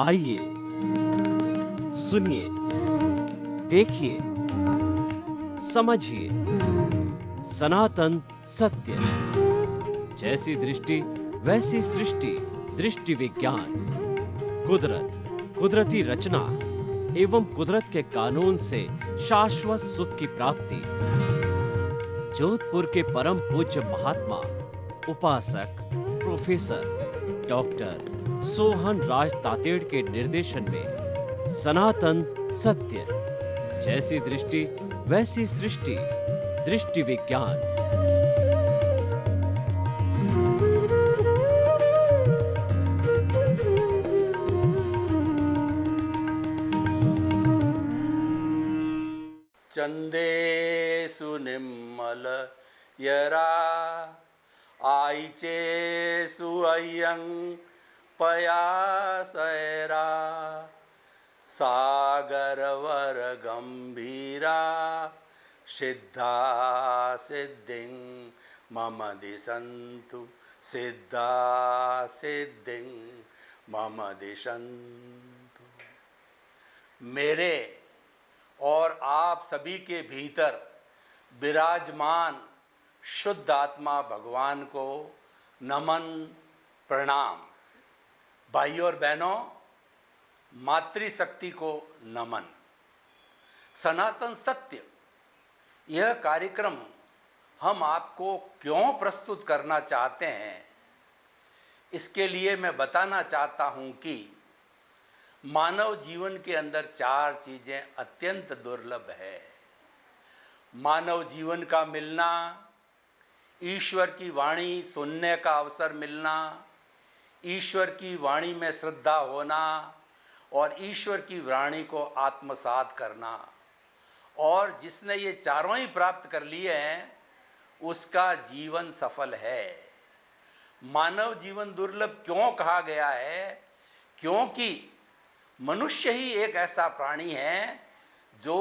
आइए, सुनिए, देखिए, समझिए सनातन सत्य। जैसी दृष्टि वैसी सृष्टि। दृष्टि विज्ञान। कुदरत, कुदरती रचना एवं कुदरत के कानून से शाश्वत सुख की प्राप्ति। जोधपुर के परम पूज्य महात्मा उपासक प्रोफेसर डॉक्टर सोहन राज तातेड़ के निर्देशन में सनातन सत्य। जैसी दृष्टि वैसी सृष्टि। दृष्टि विज्ञान। चंदेषु निम्मल यरा आईचेषु अय्यं पयासैरा सागरवर गंभीरा सिद्धा सिद्धिं मम दिशन्तु सिद्धा सिद्धिं मम दिशन्तु। मेरे और आप सभी के भीतर विराजमान शुद्ध आत्मा भगवान को नमन प्रणाम। भाइयों और बहनों, मातृशक्ति को नमन। सनातन सत्य यह कार्यक्रम हम आपको क्यों प्रस्तुत करना चाहते हैं, इसके लिए मैं बताना चाहता हूं कि मानव जीवन के अंदर चार चीज़ें अत्यंत दुर्लभ है। मानव जीवन का मिलना, ईश्वर की वाणी सुनने का अवसर मिलना, ईश्वर की वाणी में श्रद्धा होना और ईश्वर की वाणी को आत्मसात करना। और जिसने ये चारों ही प्राप्त कर लिए हैं उसका जीवन सफल है। मानव जीवन दुर्लभ क्यों कहा गया है? क्योंकि मनुष्य ही एक ऐसा प्राणी है जो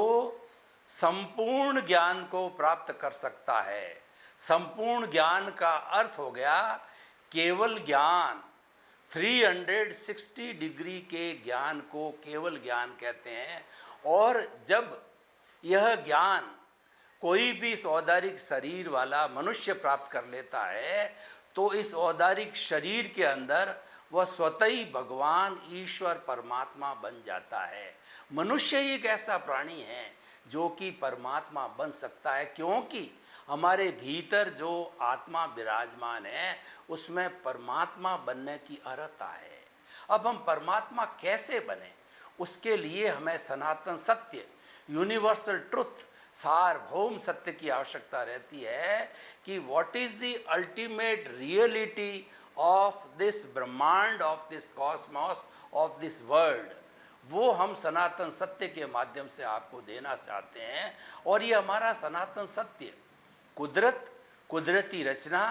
संपूर्ण ज्ञान को प्राप्त कर सकता है। संपूर्ण ज्ञान का अर्थ हो गया केवल ज्ञान। 360 डिग्री के ज्ञान को केवल ज्ञान कहते हैं। और जब यह ज्ञान कोई भी इस औदारिक शरीर वाला मनुष्य प्राप्त कर लेता है तो इस औदारिक शरीर के अंदर वह स्वतः ही भगवान ईश्वर परमात्मा बन जाता है। मनुष्य ही एक ऐसा प्राणी है जो कि परमात्मा बन सकता है, क्योंकि हमारे भीतर जो आत्मा विराजमान है उसमें परमात्मा बनने की अर्हता है। अब हम परमात्मा कैसे बने, उसके लिए हमें सनातन सत्य, यूनिवर्सल ट्रुथ, सार्वभौम सत्य की आवश्यकता रहती है कि what is the ultimate reality of this ब्रह्मांड, of this cosmos, of this world. वो हम सनातन सत्य के माध्यम से आपको देना चाहते हैं। और ये हमारा सनातन सत्य कुदरत, कुदरती रचना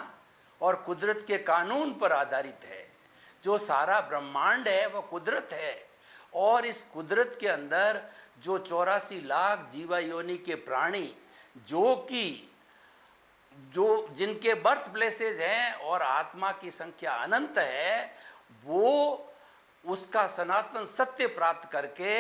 और कुदरत के कानून पर आधारित है। जो सारा ब्रह्मांड है वह कुदरत है। और इस कुदरत के अंदर जो 84 लाख जीवा योनि के प्राणी जो जिनके बर्थ प्लेसेस हैं और आत्मा की संख्या अनंत है, वो उसका सनातन सत्य प्राप्त करके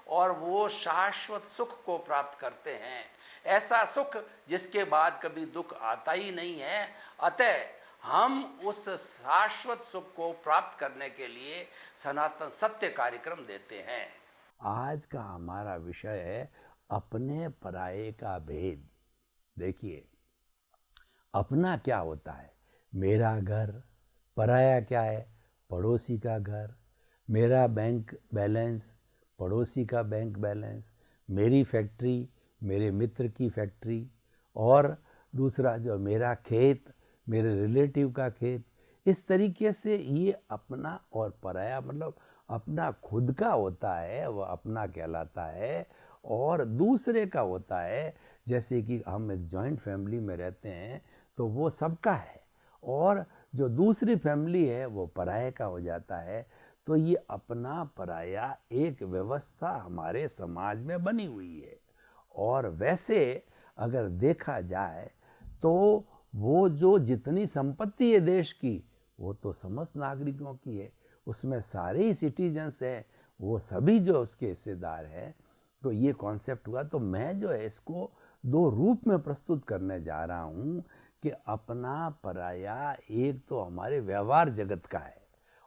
और वो शाश्वत सुख को प्राप्त करते हैं। ऐसा सुख जिसके बाद कभी दुख आता ही नहीं है। अतः हम उस शाश्वत सुख को प्राप्त करने के लिए सनातन सत्य कार्यक्रम देते हैं। आज का हमारा विषय है अपने पराये का भेद। देखिए, अपना क्या होता है? मेरा घर। पराया क्या है? पड़ोसी का घर। मेरा बैंक बैलेंस, पड़ोसी का बैंक बैलेंस। मेरी फैक्ट्री, मेरे मित्र की फैक्ट्री। और दूसरा जो मेरा खेत, मेरे रिलेटिव का खेत। इस तरीके से ये अपना और पराया मतलब अपना खुद का होता है, वह अपना कहलाता है। और दूसरे का होता है, जैसे कि हम एक जॉइंट फैमिली में रहते हैं तो वो सबका है, और जो दूसरी फैमिली है वो पराये का हो जाता है। तो ये अपना पराया एक व्यवस्था हमारे समाज में बनी हुई है। और वैसे अगर देखा जाए तो वो जो जितनी संपत्ति है देश की, वो तो समस्त नागरिकों की है। उसमें सारे ही सिटीजन्स हैं, वो सभी जो उसके हिस्सेदार हैं। तो ये कॉन्सेप्ट हुआ। तो मैं जो है इसको दो रूप में प्रस्तुत करने जा रहा हूँ कि अपना पराया एक तो हमारे व्यवहार जगत का है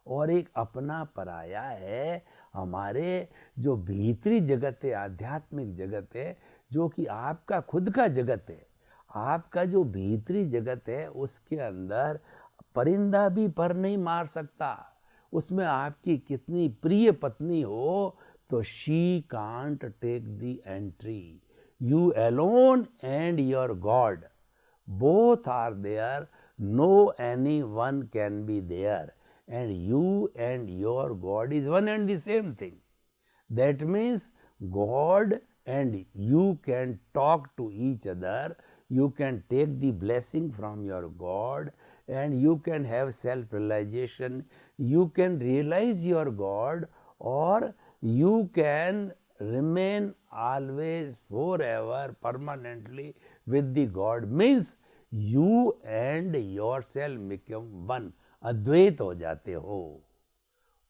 और एक अपना पराया है हमारे जो भीतरी जगत है, आध्यात्मिक जगत है, जो कि आपका खुद का जगत है। आपका जो भीतरी जगत है उसके अंदर परिंदा भी पर नहीं मार सकता। उसमें आपकी कितनी प्रिय पत्नी हो तो she can't take the entry. You alone and your god both are there, no anyone can be there, and you and your God is one and the same thing. That means God and you can talk to each other, you can take the blessing from your God, and you can have self-realization, you can realize your God, or you can remain always forever permanently with the God, means you and yourself become one, अद्वैत हो जाते हो।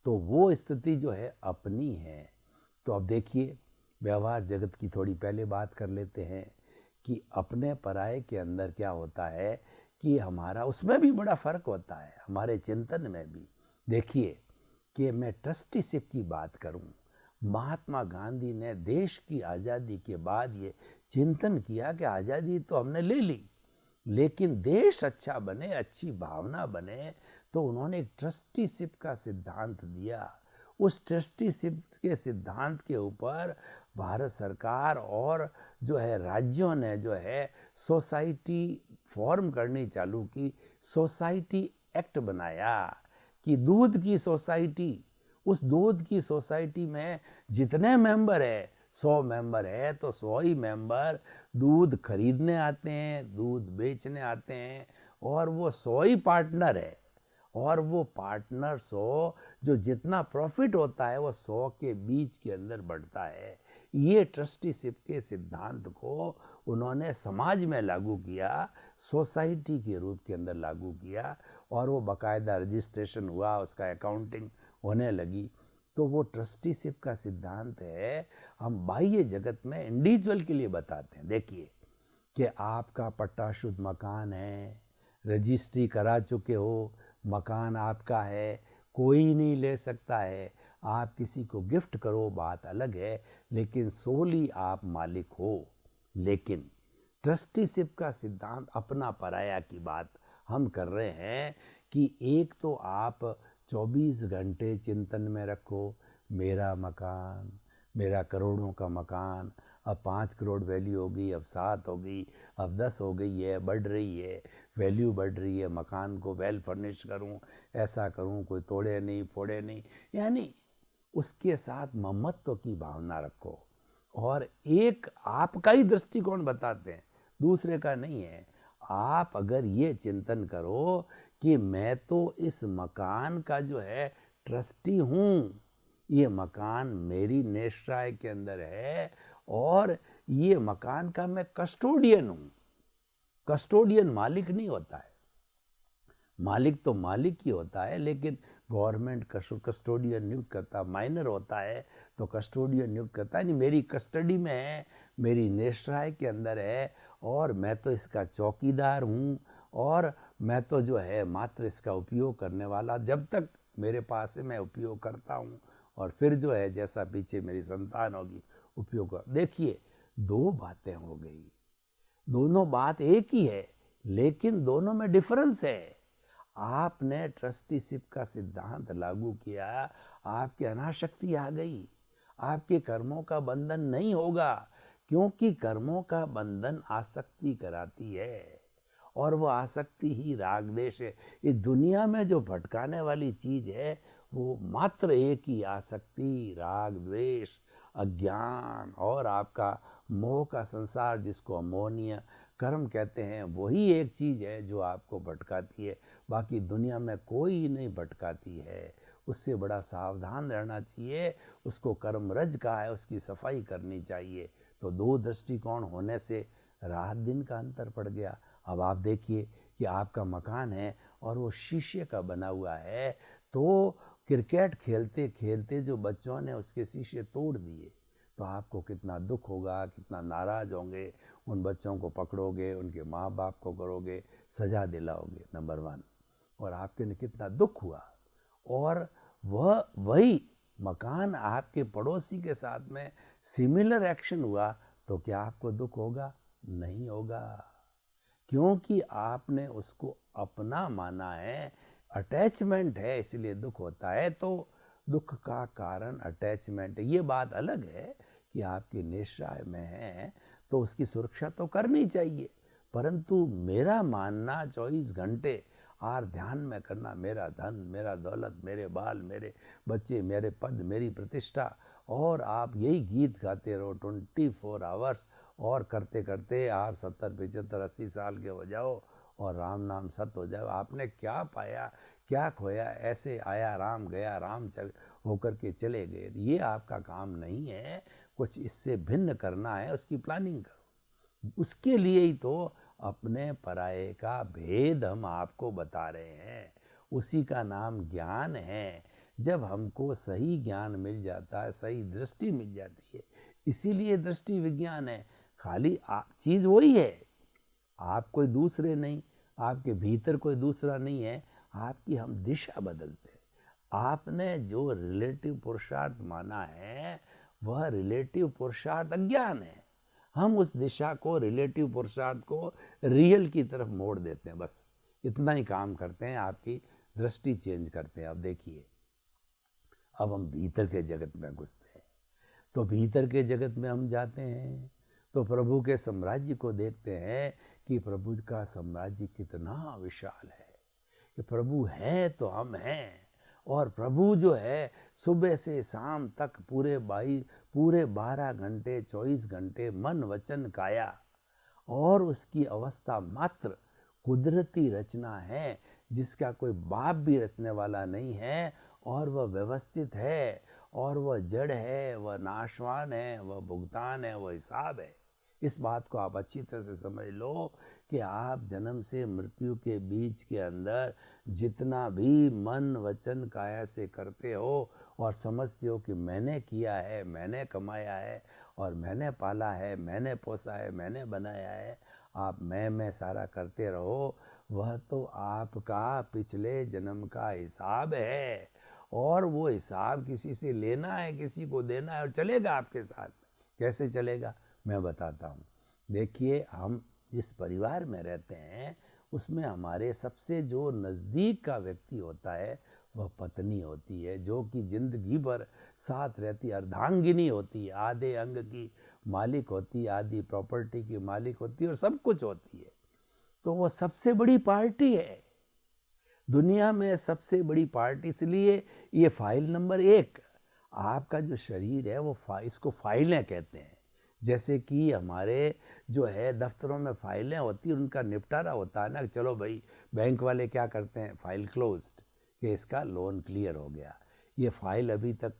तो वो स्थिति जो है अपनी है। तो अब देखिए व्यवहार जगत की थोड़ी पहले बात कर लेते हैं कि अपने पराये के अंदर क्या होता है कि हमारा उसमें भी बड़ा फर्क होता है, हमारे चिंतन में भी। देखिए कि मैं ट्रस्टीशिप की बात करूं, महात्मा गांधी ने देश की आज़ादी के बाद ये चिंतन किया कि आज़ादी तो हमने ले ली, लेकिन देश अच्छा बने, अच्छी भावना बने, तो उन्होंने एक ट्रस्टीशिप का सिद्धांत दिया। उस ट्रस्टीशिप के सिद्धांत के ऊपर भारत सरकार और जो है राज्यों ने जो है सोसाइटी फॉर्म करनी चालू की, सोसाइटी एक्ट बनाया कि दूध की सोसाइटी, उस दूध की सोसाइटी में जितने मेंबर है, 100 मेंबर है तो 100 ही मेंबर दूध खरीदने आते हैं, दूध बेचने आते हैं, और वो 100 ही पार्टनर है, और वो पार्टनर 100 जो जितना प्रॉफिट होता है वो 100 के बीच के अंदर बढ़ता है। ये ट्रस्टीशिप के सिद्धांत को उन्होंने समाज में लागू किया, सोसाइटी के रूप के अंदर लागू किया, और वो बाकायदा रजिस्ट्रेशन हुआ, उसका अकाउंटिंग होने लगी। तो वो ट्रस्टीशिप का सिद्धांत है, हम बाह्य जगत में इंडिविजुअल के लिए बताते हैं। देखिए कि आपका पट्टाशुद्ध मकान है, रजिस्ट्री करा चुके हो, मकान आपका है, कोई नहीं ले सकता है। आप किसी को गिफ्ट करो बात अलग है, लेकिन सोली आप मालिक हो। लेकिन ट्रस्टीशिप का सिद्धांत अपना पराया की बात हम कर रहे हैं कि एक तो आप 24 घंटे चिंतन में रखो, मेरा मकान, मेरा करोड़ों का मकान, अब 5 करोड़ वैल्यू हो गई, अब 7 हो गई, अब 10 हो गई है, बढ़ रही है, वैल्यू बढ़ रही है, मकान को वेल फर्निश करूं, ऐसा करूं, कोई तोड़े नहीं फोड़े नहीं, यानी उसके साथ ममत्व की भावना रखो। और एक आपका ही दृष्टिकोण बताते हैं, दूसरे का नहीं है। आप अगर ये चिंतन करो कि मैं तो इस मकान का जो है ट्रस्टी हूँ, ये मकान मेरी नेशराय के अंदर है, और ये मकान का मैं कस्टोडियन हूँ। कस्टोडियन मालिक नहीं होता है, मालिक तो मालिक ही होता है, लेकिन गवर्नमेंट कस्टोडियन नियुक्त करता, माइनर होता है तो कस्टोडियन नियुक्त करता है। नहीं, मेरी कस्टडी में है, मेरी नेशराय के अंदर है, और मैं तो इसका चौकीदार हूँ, और मैं तो जो है मात्र इसका उपयोग करने वाला, जब तक मेरे पास है मैं उपयोग करता हूँ, और फिर जो है जैसा पीछे मेरी संतान होगी उपयोग कर। देखिए 2 बातें हो गई, दोनों बात एक ही है, लेकिन दोनों में डिफरेंस है। आपने ट्रस्टीशिप का सिद्धांत लागू किया, आपकी अनाशक्ति आ गई, आपके कर्मों का बंधन नहीं होगा, क्योंकि कर्मों का बंधन आसक्ति कराती है, और वो आसक्ति ही राग द्वेष है। इस दुनिया में जो भटकाने वाली चीज़ है वो मात्र एक ही आसक्ति, राग द्वेष, अज्ञान और आपका मोह का संसार, जिसको अमोनीय कर्म कहते हैं, वही एक चीज़ है जो आपको भटकाती है। बाकी दुनिया में कोई नहीं भटकाती है। उससे बड़ा सावधान रहना चाहिए। उसको कर्म रज कहा है, उसकी सफाई करनी चाहिए। तो 2 दृष्टिकोण होने से रात दिन का अंतर पड़ गया। अब आप देखिए कि आपका मकान है और वो शीशे का बना हुआ है, तो क्रिकेट खेलते खेलते जो बच्चों ने उसके शीशे तोड़ दिए, तो आपको कितना दुख होगा, कितना नाराज़ होंगे, उन बच्चों को पकड़ोगे, उनके माँ बाप को करोगे, सज़ा दिलाओगे, नंबर 1। और आपके ने कितना दुख हुआ, और वही मकान आपके पड़ोसी के साथ में सिमिलर एक्शन हुआ, तो क्या आपको दुख होगा? नहीं होगा, क्योंकि आपने उसको अपना माना है, अटैचमेंट है, इसलिए दुख होता है। तो दुख का कारण अटैचमेंट है। ये बात अलग है कि आपके निश्चय में है तो उसकी सुरक्षा तो करनी चाहिए, परंतु मेरा मानना 24 घंटे और ध्यान में करना, मेरा धन, मेरा दौलत, मेरे बाल, मेरे बच्चे, मेरे पद, मेरी प्रतिष्ठा, और आप यही गीत गाते रहो 24 आवर्स, और करते करते आप 70, 75, 80 साल के हो जाओ और राम नाम सत्य हो जाओ। आपने क्या पाया, क्या खोया? ऐसे आया राम, गया राम, चल होकर के चले गए। ये आपका काम नहीं है, कुछ इससे भिन्न करना है, उसकी प्लानिंग करो। उसके लिए ही तो अपने पराये का भेद हम आपको बता रहे हैं, उसी का नाम ज्ञान है। जब हमको सही ज्ञान मिल जाता है, सही दृष्टि मिल जाती है, इसीलिए दृष्टि विज्ञान है। खाली चीज़ वही है, आप कोई दूसरे नहीं, आपके भीतर कोई दूसरा नहीं है, आपकी हम दिशा बदलते हैं। आपने जो रिलेटिव पुरुषार्थ माना है, वह रिलेटिव पुरुषार्थ अज्ञान है। हम उस दिशा को, रिलेटिव पुरुषार्थ को रियल की तरफ मोड़ देते हैं, बस इतना ही काम करते हैं, आपकी दृष्टि चेंज करते हैं। अब देखिए, अब हम भीतर के जगत में घुसते हैं। तो भीतर के जगत में हम जाते हैं तो प्रभु के साम्राज्य को देखते हैं कि प्रभु का साम्राज्य कितना विशाल है, कि प्रभु है तो हम हैं। और प्रभु जो है सुबह से शाम तक पूरे 12 घंटे 24 घंटे मन वचन काया, और उसकी अवस्था मात्र कुदरती रचना है, जिसका कोई बाप भी रचने वाला नहीं है, और वह व्यवस्थित है, और वह जड़ है, वह नाशवान है, वह भुगतान है, वह हिसाब है। इस बात को आप अच्छी तरह से समझ लो कि आप जन्म से मृत्यु के बीच के अंदर जितना भी मन वचन काया से करते हो और समझते हो कि मैंने किया है, मैंने कमाया है, और मैंने पाला है, मैंने पोसा है, मैंने बनाया है, आप मैं सारा करते रहो, वह तो आपका पिछले जन्म का हिसाब है। और वो हिसाब किसी से लेना है, किसी को देना है, और चलेगा आपके साथ में। कैसे चलेगा मैं बताता हूँ। देखिए, हम जिस परिवार में रहते हैं उसमें हमारे सबसे जो नज़दीक का व्यक्ति होता है वह पत्नी होती है, जो कि जिंदगी भर साथ रहती, अर्धांगिनी होती है, आधे अंग की मालिक होती है, आधी प्रॉपर्टी की मालिक होती है, और सब कुछ होती है। तो वो सबसे बड़ी पार्टी है दुनिया में, सबसे बड़ी पार्टी। इसलिए ये फाइल नंबर 1, आपका जो शरीर है वो इसको फाइलें कहते हैं। जैसे कि हमारे जो है दफ्तरों में फाइलें होती हैं, उनका निपटारा होता है ना, चलो भाई बैंक वाले क्या करते हैं, फाइल क्लोज्ड, कि इसका लोन क्लियर हो गया, ये फाइल अभी तक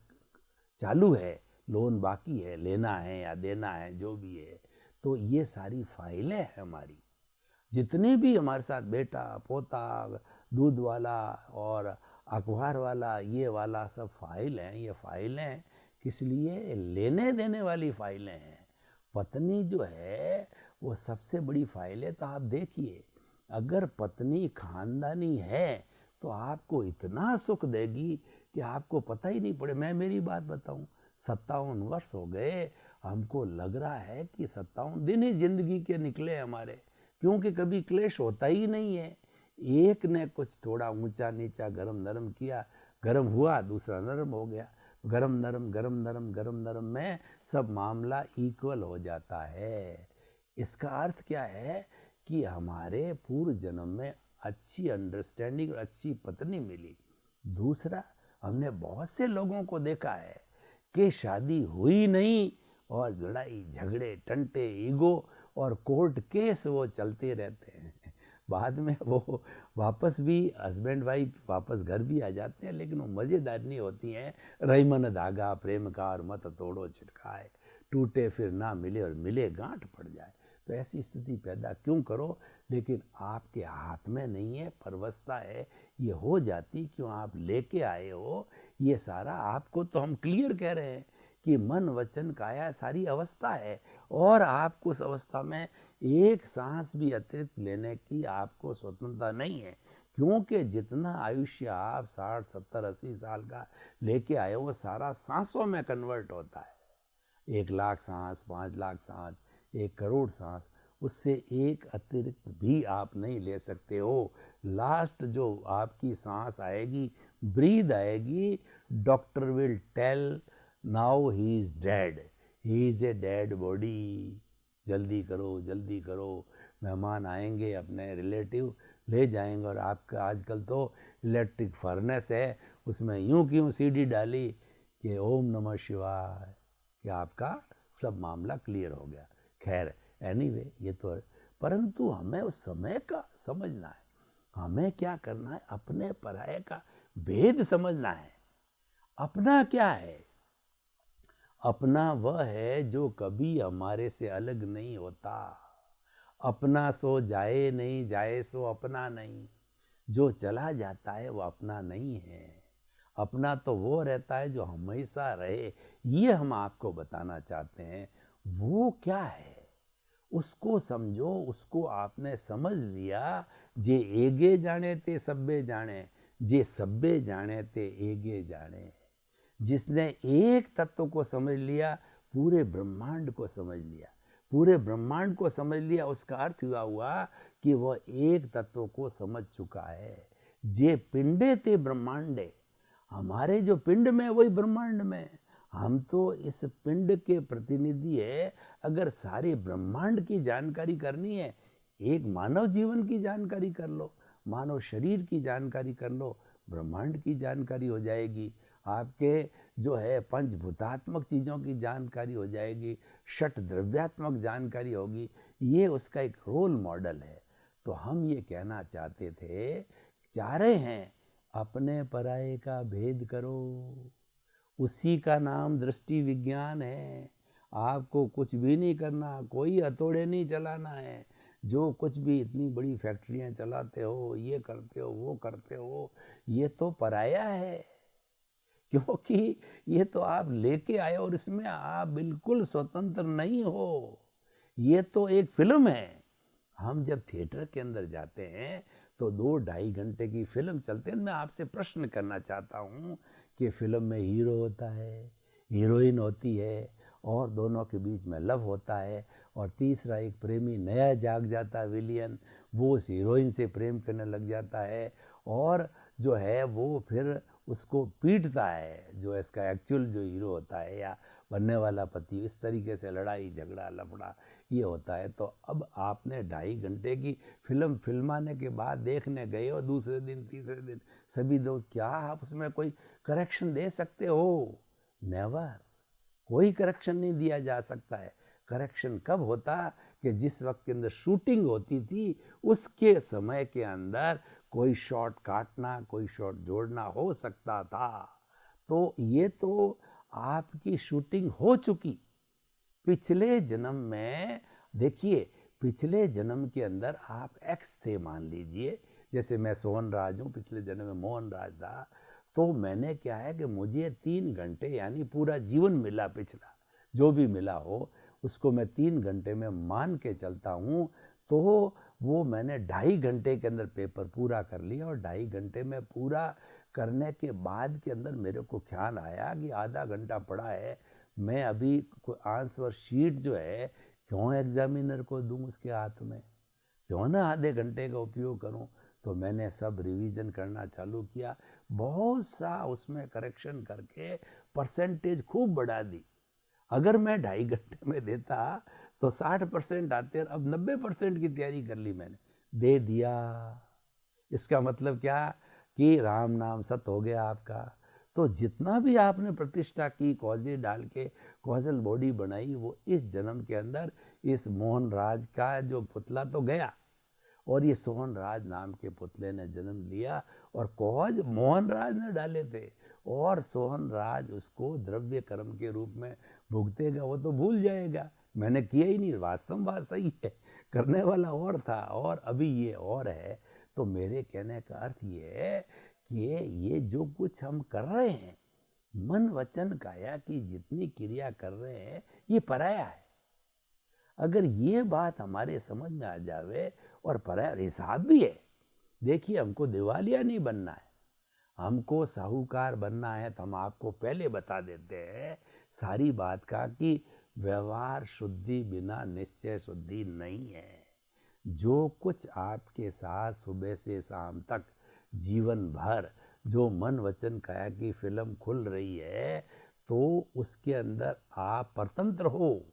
चालू है, लोन बाकी है, लेना है या देना है, जो भी है। तो ये सारी फाइलें हैं हमारी। जितने भी हमारे साथ बेटा, पोता, दूध वाला और अखबार वाला, ये वाला सब फाइल हैं। ये फाइलें किस लिए? लेने देने वाली फाइलें हैं। पत्नी जो है वो सबसे बड़ी फाइल है। तो आप देखिए, अगर पत्नी खानदानी है तो आपको इतना सुख देगी कि आपको पता ही नहीं पड़े। मैं मेरी बात बताऊं, 57 वर्ष हो गए, हमको लग रहा है कि 57 दिन ही जिंदगी के निकले हमारे, क्योंकि कभी क्लेश होता ही नहीं है। एक ने कुछ थोड़ा ऊंचा नीचा गरम नरम किया, गरम हुआ, दूसरा नरम हो गया, गरम नरम गरम नरम गरम नरम में सब मामला इक्वल हो जाता है। इसका अर्थ क्या है कि हमारे पूर्व जन्म में अच्छी अंडरस्टैंडिंग और अच्छी पत्नी मिली। दूसरा, हमने बहुत से लोगों को देखा है कि शादी हुई नहीं और लड़ाई झगड़े टंटे ईगो और कोर्ट केस वो चलते रहते हैं। बाद में वो वापस भी हस्बैंड वाइफ वापस घर भी आ जाते हैं, लेकिन वो मज़ेदार नहीं होती हैं। रहीमन धागा प्रेम का और मत तोड़ो छिटकाए, टूटे फिर ना मिले और मिले गांठ पड़ जाए। तो ऐसी स्थिति पैदा क्यों करो? लेकिन आपके हाथ में नहीं है, परवस्था है, ये हो जाती क्यों? आप लेके आए हो ये सारा। आपको तो हम क्लियर कह रहे हैं कि मन वचन काया सारी अवस्था है, और आपको उस अवस्था में एक सांस भी अतिरिक्त लेने की आपको स्वतंत्रता नहीं है, क्योंकि जितना आयुष्य आप 60 70 80 साल का लेके आए हो वो सारा सांसों में कन्वर्ट होता है। 1 लाख सांस, 5 लाख सांस, 1 करोड़ सांस, उससे एक अतिरिक्त भी आप नहीं ले सकते हो। लास्ट जो आपकी सांस आएगी, ब्रीद आएगी, doctor will tell now he is dead, he is a dead body, जल्दी करो जल्दी करो, मेहमान आएंगे, अपने रिलेटिव ले जाएंगे। और आपका आजकल तो इलेक्ट्रिक फर्नेस है, उसमें यूं क्यों सीडी डाली कि ओम नमः शिवाय, कि आपका सब मामला क्लियर हो गया। खैर एनीवे ये तो है, परंतु हमें उस समय का समझना है। हमें क्या करना है? अपने पराये का भेद समझना है। अपना क्या है? अपना वह है जो कभी हमारे से अलग नहीं होता। अपना सो जाए नहीं, जाए सो अपना नहीं। जो चला जाता है वो अपना नहीं है। अपना तो वो रहता है जो हमेशा रहे। ये हम आपको बताना चाहते हैं। वो क्या है उसको समझो। उसको आपने समझ लिया, जे एगे जाने ते सब्बे जाने, जे सब्बे जाने ते एगे जाने। जिसने एक तत्व को समझ लिया, पूरे ब्रह्मांड को समझ लिया। पूरे ब्रह्मांड को समझ लिया, उसका अर्थ हुआ कि वह एक तत्व को समझ चुका है। जे पिंडे ते ब्रह्मांडे, हमारे जो पिंड में वही ब्रह्मांड में। हम तो इस पिंड के प्रतिनिधि है। अगर सारे ब्रह्मांड की जानकारी करनी है, एक मानव जीवन की जानकारी कर लो, मानव शरीर की जानकारी कर लो, ब्रह्मांड की जानकारी हो जाएगी। आपके जो है पंचभूतात्मक चीज़ों की जानकारी हो जाएगी, षट द्रव्यात्मक जानकारी होगी। ये उसका एक रोल मॉडल है। तो हम ये कहना चाहते थे, चाह रहे हैं अपने पराये का भेद करो। उसी का नाम दृष्टि विज्ञान है। आपको कुछ भी नहीं करना, कोई हथौड़े नहीं चलाना है। जो कुछ भी इतनी बड़ी फैक्ट्रियां चलाते हो, ये करते हो, वो करते हो, ये तो पराया है। क्योंकि ये तो आप लेके आए और इसमें आप बिल्कुल स्वतंत्र नहीं हो। ये तो एक फिल्म है। हम जब थिएटर के अंदर जाते हैं तो 2-2.5 घंटे की फिल्म चलते हैं। मैं आपसे प्रश्न करना चाहता हूँ कि फिल्म में हीरो होता है, हीरोइन होती है, और दोनों के बीच में लव होता है, और तीसरा एक प्रेमी नया जाग जाता है, विलियन, वो उस हीरोइन से प्रेम करने लग जाता है, और जो है वो फिर उसको पीटता है, जो इसका एक्चुअल जो हीरो होता है या बनने वाला पति। इस तरीके से लड़ाई झगड़ा लफड़ा ये होता है। तो अब आपने 2.5 घंटे की फिल्म फिल्माने के बाद देखने गए हो, दूसरे दिन तीसरे दिन सभी लोग, क्या आप उसमें कोई करेक्शन दे सकते हो? नेवर। कोई करेक्शन नहीं दिया जा सकता है। करेक्शन कब होता कि जिस वक्त के अंदर शूटिंग होती थी उसके समय के अंदर कोई शॉट काटना, कोई शॉट जोड़ना हो सकता था। तो ये तो आपकी शूटिंग हो चुकी। पिछले जन्म में देखिए, पिछले जन्म के अंदर आप एक्स थे मान लीजिए, जैसे मैं सोहन राज हूँ, पिछले जन्म में मोहन राज था। तो मैंने क्या है कि मुझे 3 घंटे यानी पूरा जीवन मिला, पिछला जो भी मिला हो उसको मैं 3 घंटे में मान के चलता हूँ। तो वो मैंने 2.5 घंटे के अंदर पेपर पूरा कर लिया, और 2.5 घंटे में पूरा करने के बाद के अंदर मेरे को ख्याल आया कि आधा घंटा पड़ा है, मैं अभी आंसर शीट जो है क्यों एग्जामिनर को दूं उसके हाथ में, क्यों ना आधे घंटे का उपयोग करूं। तो मैंने सब रिवीजन करना चालू किया, बहुत सा उसमें करेक्शन करके परसेंटेज खूब बढ़ा दी। अगर मैं 2.5 घंटे में देता तो 60% आते, और अब 90% की तैयारी कर ली मैंने, दे दिया। इसका मतलब क्या कि राम नाम सत हो गया आपका। तो जितना भी आपने प्रतिष्ठा की, कौजे डाल के कौशल बॉडी बनाई, वो इस जन्म के अंदर इस मोहन राज का जो पुतला तो गया, और ये सोहन राज नाम के पुतले ने जन्म लिया, और कौज मोहन राज ने डाले थे, और सोहन राज उसको द्रव्य कर्म के रूप में भुगतेगा। वो तो भूल जाएगा, मैंने किया ही नहीं, वास्तव बात सही है, करने वाला और था और अभी ये और है। तो मेरे कहने का अर्थ ये है कि ये जो कुछ हम कर रहे हैं, मन वचन काया की जितनी क्रिया कर रहे हैं, ये पराया है। अगर ये बात हमारे समझ में आ जावे, और पराया हिसाब भी है। देखिए, हमको दिवालिया नहीं बनना है, हमको साहूकार बनना है। तो हम आपको पहले बता देते हैं सारी बात का कि व्यवहार शुद्धि बिना निश्चय शुद्धि नहीं है। जो कुछ आपके साथ सुबह से शाम तक जीवन भर जो मन वचन काया की फिल्म खुल रही है, तो उसके अंदर आप परतंत्र हो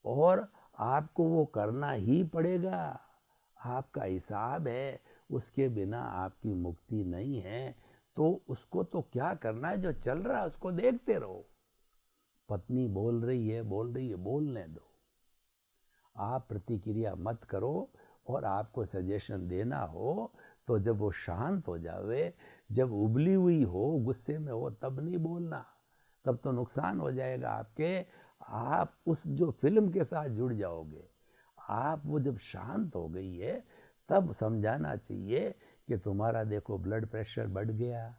और आपको वो करना ही पड़ेगा। आपका हिसाब है, उसके बिना आपकी मुक्ति नहीं है। तो उसको तो क्या करना है, जो चल रहा है उसको देखते रहो। पत्नी बोल रही है, बोलने दो, आप प्रतिक्रिया मत करो। और आपको सजेशन देना हो तो जब वो शांत हो जावे, जब उबली हुई हो, गुस्से में हो, तब नहीं बोलना, तब तो नुकसान हो जाएगा आपके। आप उस जो फिल्म के साथ जुड़ जाओगे। आप वो जब शांत हो गई है, तब समझाना चाहिए कि तुम्हारा देखो ब्लड प्रेशर बढ़ गया,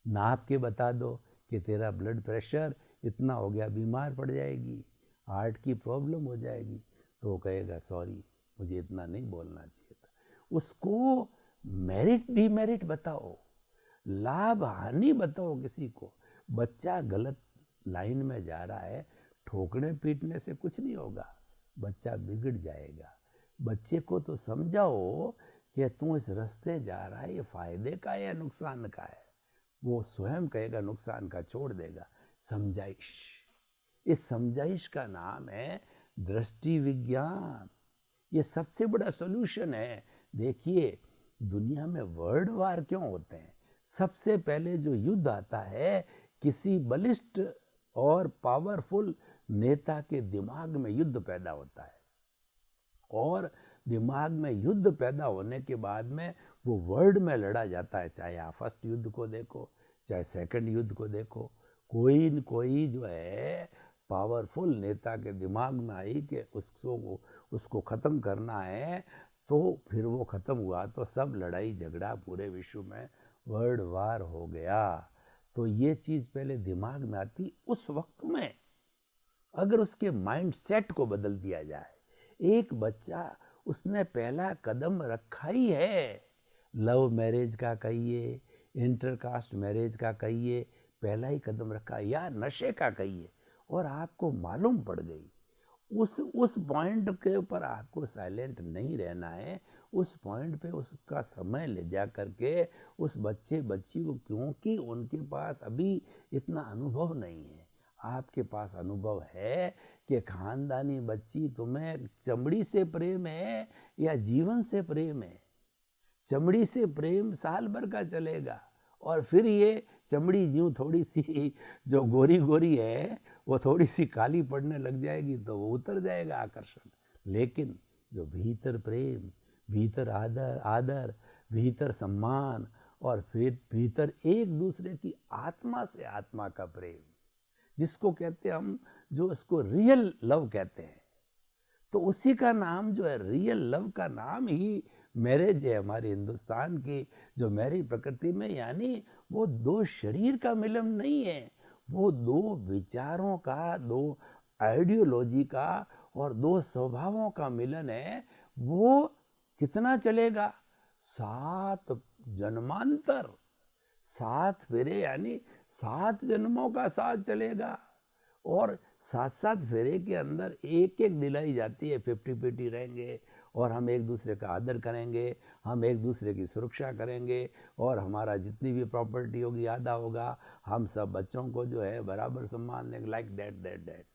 नाप के बता दो कि तेरा ब्लड प्रेशर इतना हो गया, बीमार पड़ जाएगी, हार्ट की प्रॉब्लम हो जाएगी। तो वो कहेगा सॉरी, मुझे इतना नहीं बोलना चाहिए था। उसको मेरिट डिमेरिट बताओ, लाभ हानि बताओ किसी को। बच्चा गलत लाइन में जा रहा है, ठोकने पीटने से कुछ नहीं होगा, बच्चा बिगड़ जाएगा। बच्चे को तो समझाओ कि तू इस रास्ते जा रहा है, ये फायदे का है या नुकसान का है। वो स्वयं कहेगा नुकसान का, छोड़ देगा। समझाइश, इस समझाइश का नाम है दृष्टि विज्ञान। ये सबसे बड़ा सॉल्यूशन है। देखिए, दुनिया में वर्ल्ड वार क्यों होते हैं? सबसे पहले जो युद्ध आता है, किसी बलिष्ठ और पावरफुल नेता के दिमाग में युद्ध पैदा होता है, और दिमाग में युद्ध पैदा होने के बाद में वो वर्ल्ड में लड़ा जाता है। चाहे आप फर्स्ट युद्ध को देखो, चाहे सेकंड युद्ध को देखो, कोई न कोई जो है पावरफुल नेता के दिमाग में आई कि उसको ख़त्म करना है, तो फिर वो ख़त्म हुआ तो सब लड़ाई झगड़ा पूरे विश्व में वर्ल्ड वार हो गया। तो ये चीज़ पहले दिमाग में आती। उस वक्त में अगर उसके माइंड सेट को बदल दिया जाए, एक बच्चा उसने पहला कदम रखा ही है, लव मैरिज का कहिए, इंटरकास्ट मैरिज का कहिए, पहला ही कदम रखा, या नशे का कहिए, और आपको मालूम पड़ गई, उस पॉइंट के ऊपर आपको साइलेंट नहीं रहना है। उस पॉइंट पे उसका समय ले जा करके उस बच्चे बच्ची को, क्योंकि उनके पास अभी इतना अनुभव नहीं है। आपके पास अनुभव है कि खानदानी बच्ची तुम्हें चमड़ी से प्रेम है या जीवन से प्रेम है। चमड़ी से प्रेम साल भर का चलेगा, और फिर ये चमड़ी यूँ थोड़ी सी जो गोरी गोरी है वो थोड़ी सी काली पड़ने लग जाएगी, तो वो उतर जाएगा आकर्षण। लेकिन जो भीतर प्रेम, भीतर आदर, भीतर सम्मान, और फिर भीतर एक दूसरे की आत्मा से आत्मा का प्रेम, जिसको कहते हैं हम, जो इसको रियल लव कहते हैं, तो उसी का नाम जो है, रियल लव का नाम ही मैरिज है। हमारे हिंदुस्तान की जो मैरिज प्रकृति में, यानी वो दो शरीर का मिलन नहीं है, वो दो विचारों का, दो आइडियोलॉजी का और दो स्वभावों का मिलन है। वो कितना चलेगा? 7 जन्मांतर, 7 फेरे, यानी 7 जन्मों का साथ चलेगा। और 7-7 फेरे के अंदर एक एक दिलाई जाती है, 50-50 रहेंगे, और हम एक दूसरे का आदर करेंगे, हम एक दूसरे की सुरक्षा करेंगे, और हमारा जितनी भी प्रॉपर्टी होगी आधा होगा, हम सब बच्चों को जो है बराबर सम्मान देंगे, लाइक दैट।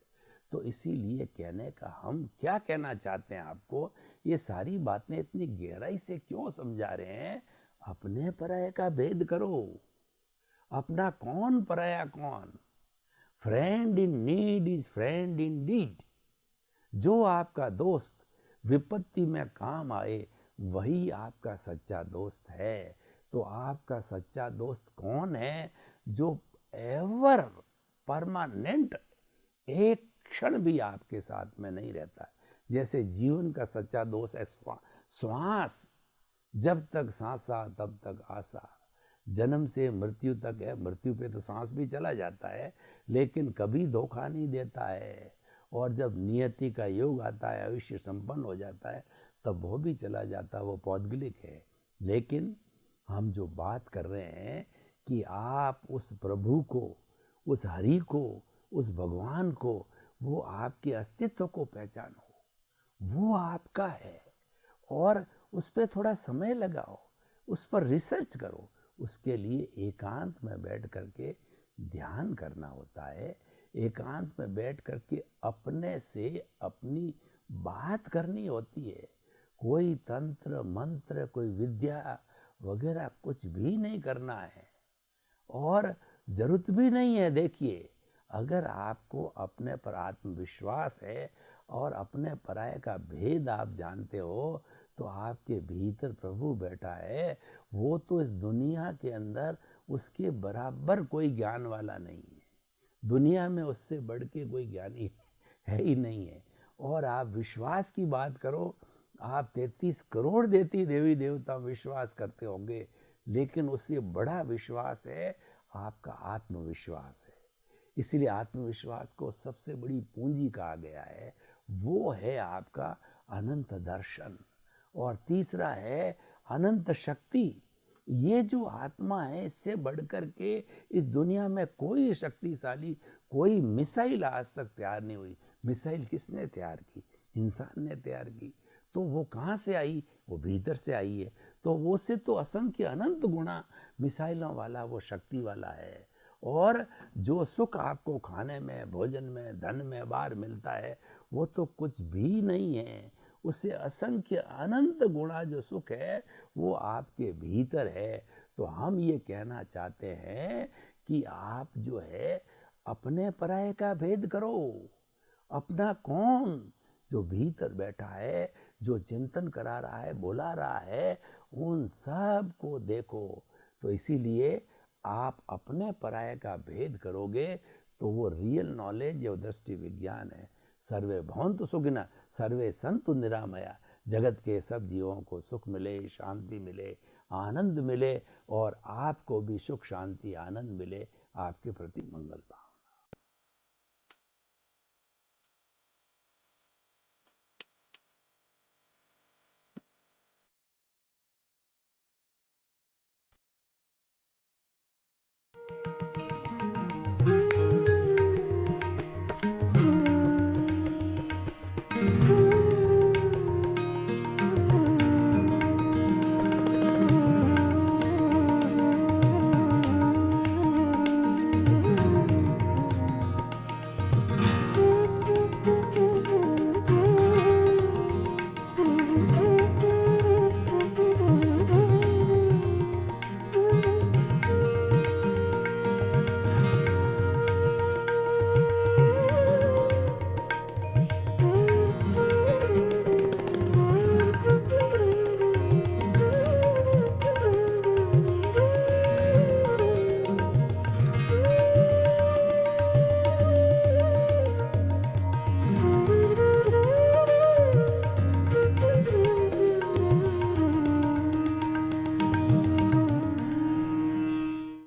तो इसीलिए कहने का, हम क्या कहना चाहते हैं आपको, ये सारी बातें इतनी गहराई से क्यों समझा रहे हैं? अपने पराये का भेद करो। अपना कौन, पराया कौन? Friend in need is friend in deed. जो आपका दोस्त विपत्ति में काम आए, वही आपका सच्चा दोस्त है। तो आपका सच्चा दोस्त कौन है? जो एवर परमानेंट एक क्षण भी आपके साथ में नहीं रहता है। जैसे जीवन का सच्चा दोस्त है श्वास, जब तक सांसा तब तक आशा, जन्म से मृत्यु तक है, मृत्यु पे तो सांस भी चला जाता है लेकिन कभी धोखा नहीं देता है। और जब नियति का योग आता है, आयुष्य संपन्न हो जाता है, तब वो भी चला जाता है, वो पौद्गलिक है। लेकिन हम जो बात कर रहे हैं कि आप उस प्रभु को, उस हरि को, उस भगवान को, वो आपके अस्तित्व को पहचानो, वो आपका है और उस पर थोड़ा समय लगाओ, उस पर रिसर्च करो। उसके लिए एकांत में बैठ करके ध्यान करना होता है, एकांत में बैठ करके अपने से अपनी बात करनी होती है। कोई तंत्र मंत्र, कोई विद्या वगैरह कुछ भी नहीं करना है और ज़रूरत भी नहीं है। देखिए, अगर आपको अपने पर आत्मविश्वास है और अपने पराये का भेद आप जानते हो, तो आपके भीतर प्रभु बैठा है। वो तो इस दुनिया के अंदर उसके बराबर कोई ज्ञान वाला नहीं है, दुनिया में उससे बढ़ के कोई ज्ञानी है ही नहीं है। और आप विश्वास की बात करो, आप 33 करोड़ देती देवी देवता विश्वास करते होंगे, लेकिन उससे बड़ा विश्वास है आपका आत्मविश्वास है। इसलिए आत्मविश्वास को सबसे बड़ी पूंजी कहा गया है। वो है आपका अनंत दर्शन। और तीसरा है अनंत शक्ति। ये जो आत्मा है, इससे बढ़कर के इस दुनिया में कोई शक्तिशाली, कोई मिसाइल आज तक तैयार नहीं हुई। मिसाइल किसने तैयार की? इंसान ने तैयार की। तो वो कहाँ से आई? वो भीतर से आई है। तो वो से तो असंख्य अनंत गुणा मिसाइलों वाला वो शक्ति वाला है। और जो सुख आपको खाने में, भोजन में, धन में बाहर मिलता है, वो तो कुछ भी नहीं है। उससे असंख्य अनंत गुणा जो सुख है वो आपके भीतर है। तो हम ये कहना चाहते हैं कि आप जो है अपने पराये का भेद करो। अपना कौन जो भीतर बैठा है, जो चिंतन करा रहा है, बुला रहा है, उन सब को देखो। तो इसीलिए आप अपने पराये का भेद करोगे तो वो रियल नॉलेज या दृष्टि विज्ञान है। सर्वे भवन्तु सुखिनः सर्वे सन्तु निरामया। जगत के सब जीवों को सुख मिले, शांति मिले, आनंद मिले और आपको भी सुख शांति आनंद मिले। आपके प्रति मंगल भाव।